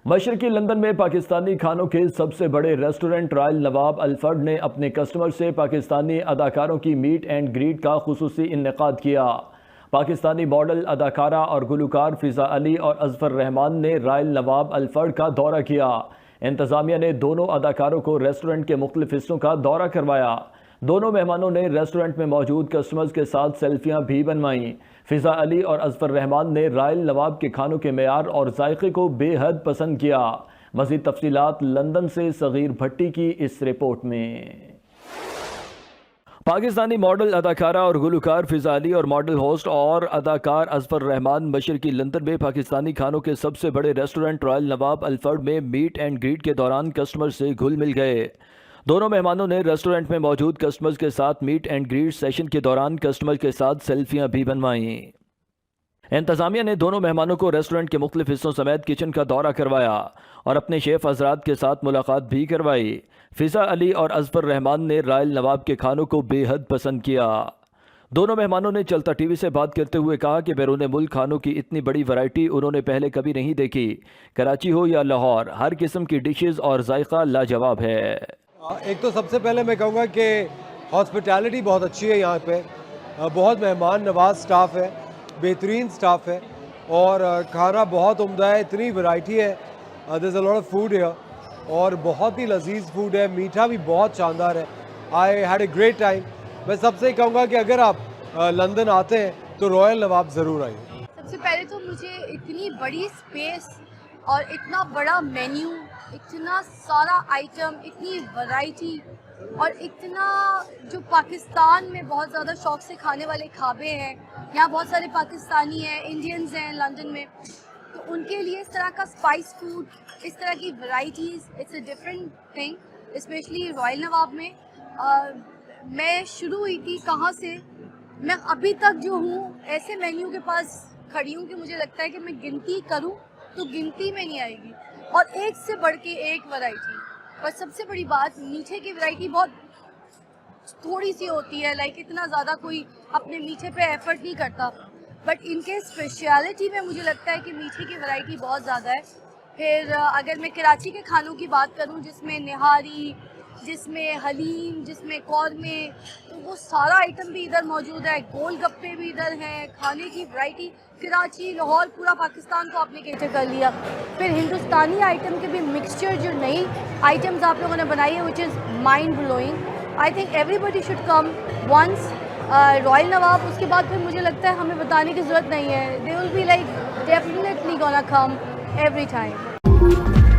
मशरकी London में पाकिस्तानी खानों के सबसे बड़े रेस्टोरेंट रॉयल नवाब अल्फर्ड ने अपने कस्टमर से पाकिस्तानी अदाकारों की मीट एंड ग्रीट का खुसूसी इन्नेकाद किया। पाकिस्तानी मॉडल, अदाकारा और गुलकार फिजा अली और अजफर रहमान ने रॉयल नवाब अल्फर्ड का दौरा किया। इंतजामिया ने दोनों अदाकारों को रेस्टोरेंट के मुख्तलिफ हिस्सों का दौरा करवाया। दोनों मेहमानों ने रेस्टोरेंट में मौजूद कस्टमर्स के साथ सेल्फियां भी बनवाईं। फिजा अली और अजफर रहमान ने रॉयल नवाब के खानों के मेयार और जायके को बेहद पसंद किया। मज़ीद तफसीलात लंदन से सगीर भट्टी की इस रिपोर्ट में। पाकिस्तानी मॉडल, अदाकारा और गुलकार फिजा अली और मॉडल होस्ट और अदाकार अजफर रहमान मशरकी लंदन में पाकिस्तानी खानों के सबसे बड़े रेस्टोरेंट रॉयल नवाब अल्फर्ड में मीट एंड ग्रीट के दौरान कस्टमर से घुल मिल गए। दोनों मेहमानों ने रेस्टोरेंट में मौजूद कस्टमर्स के साथ मीट एंड ग्रीट सेशन के दौरान कस्टमर के साथ सेल्फियां भी बनवाईं। इंतजामिया ने दोनों मेहमानों को रेस्टोरेंट के मुख्तलिफ हिस्सों समेत किचन का दौरा करवाया और अपने शेफ हजरात के साथ मुलाकात भी करवाई। फिजा अली और अजफर रहमान ने रॉयल नवाब के खानों को बेहद पसंद किया। दोनों मेहमानों ने चलता टीवी से बात करते हुए कहा कि बैरून मुल्क खानों की इतनी बड़ी वैरायटी उन्होंने पहले कभी नहीं देखी। कराची हो या लाहौर, हर किस्म की डिशेज और जायका लाजवाब है। एक तो सबसे पहले मैं कहूँगा कि हॉस्पिटैलिटी बहुत अच्छी है यहाँ पे। बहुत मेहमान नवाज स्टाफ है, बेहतरीन स्टाफ है और खाना बहुत उम्दा है। इतनी वैरायटी है, there is a lot of food here और बहुत ही लजीज फूड है। मीठा भी बहुत शानदार है। I had a great time. मैं सबसे कहूँगा कि अगर आप लंदन आते हैं तो रॉयल नवाब ज़रूर आइए। सबसे पहले तो मुझे इतनी बड़ी स्पेस और इतना बड़ा मेन्यू, इतना सारा आइटम, इतनी वैरायटी और इतना जो पाकिस्तान में बहुत ज़्यादा शौक से खाने वाले ढाबे हैं, यहाँ बहुत सारे पाकिस्तानी हैं, इंडियंस हैं लंदन में, तो उनके लिए इस तरह का स्पाइस फूड, इस तरह की varieties, it's a different thing. Specially royal Nawab में मैं शुरू हुई थी कहाँ से, मैं अभी तक जो हूँ ऐसे मेन्यू के पास खड़ी हूँ कि मुझे लगता है कि मैं गिनती करूँ तो गिनती में नहीं आएगी और एक से बढ़ के एक वैरायटी। और सबसे बड़ी बात, मीठे की वैरायटी बहुत थोड़ी सी होती है, लाइक इतना ज़्यादा कोई अपने मीठे पे एफर्ट नहीं करता, बट इनके स्पेशलिटी में मुझे लगता है कि मीठे की वैरायटी बहुत ज़्यादा है। फिर अगर मैं कराची के खानों की बात करूं, जिसमें निहारी, जिसमें हलीम, जिसमें कौरमे, तो वो सारा आइटम भी इधर मौजूद है। गोल गप्पे भी इधर हैं। खाने की वैरायटी कराची, लाहौर, पूरा पाकिस्तान को आपने कैटर कर लिया। फिर हिंदुस्तानी आइटम के भी मिक्सचर, जो नई आइटम्स आप लोगों ने बनाई है, which is mind blowing. I think everybody should come once royal Nawab. उसके बाद फिर मुझे लगता है हमें बताने की ज़रूरत नहीं है, they will be like definitely gonna come every time.